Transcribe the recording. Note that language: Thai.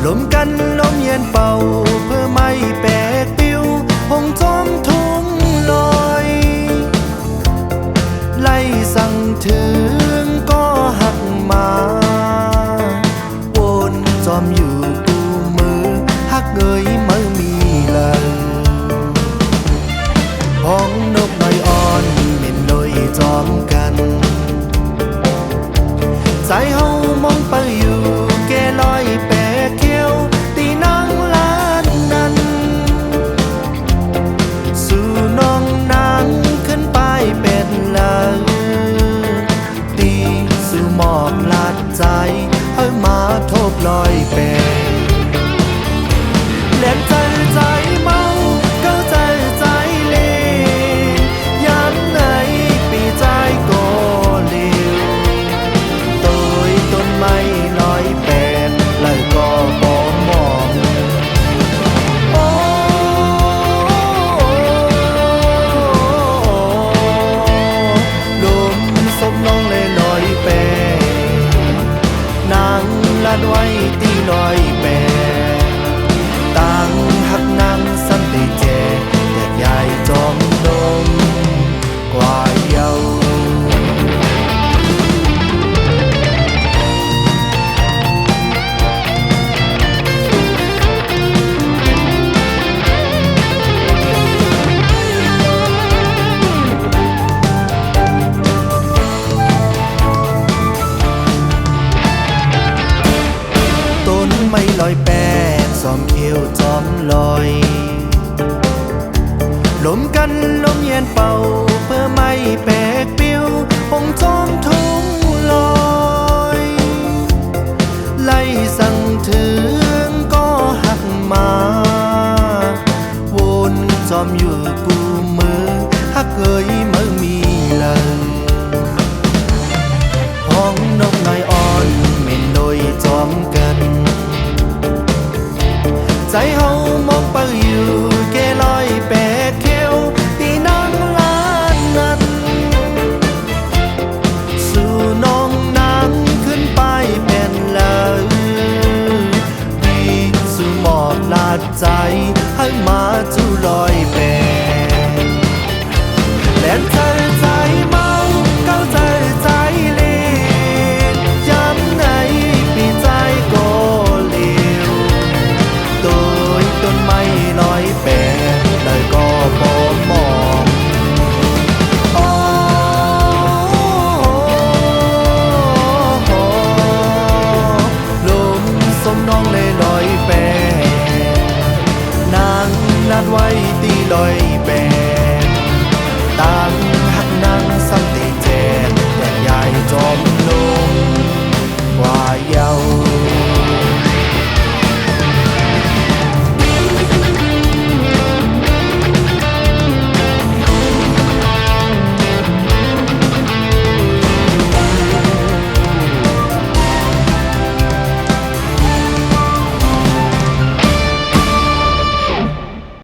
ลมกันลมเย็นเป่าเพื่อไม่แปกปิวหงจอมทุ่งลอยไล่สั่งถึงก็หักมาวนจอมอยู่กูมือหักเงยมือมีเลยพ้องนกน้อยอ่อนเม่นลอยจอมกันใจเฮามองไปอยู่แกลอยแปะเขียวตีนังลานนั้นสู่น้องนางขึ้นไปเป็นลาตีสู่หมอบลาดใจให้มาทบลอยแปะแหลมใจใจเมาเข้าใจใจเลยามไหนปีใจก็เลวโดยต้นไม้ลอยแปดเลยก็บ่มองโอ้ลมสมน้องเลยลอยแปดนางลาดไว้ตีลอยแปดต่างหักนางสันติเจแต่ยายจอมดมกว่าเยาต้นไม่ลอยแปดซอมเขียวจอมลอยลมกันลมเย็นเป่าเพื่อไม่แปกปิวหงจอมทุ่งลอยไล่สั่งถึงก็หักมาวนจอมอยู่กูมือหักเกยมือมีเลยห้องนกน้อยอ่อนเม่นลอยจอมกันใจเฮามองไปอยู่แกลอยแปดเขียวตีนังลานนั้นสู่น้องนางขึ้นไปเป็นเลยดีสู่หมอบลาดใจให้มาจู่ลอยแปดแหลมใจใจเมาเข้าใจใจเลยามไหนปีใจก็เลวโดยต้นไม้ลอยแปดเลยก็บ่มองโอ้ลมสมน้องเลยลอยแปดนางนัดไว้ตีลอยแปด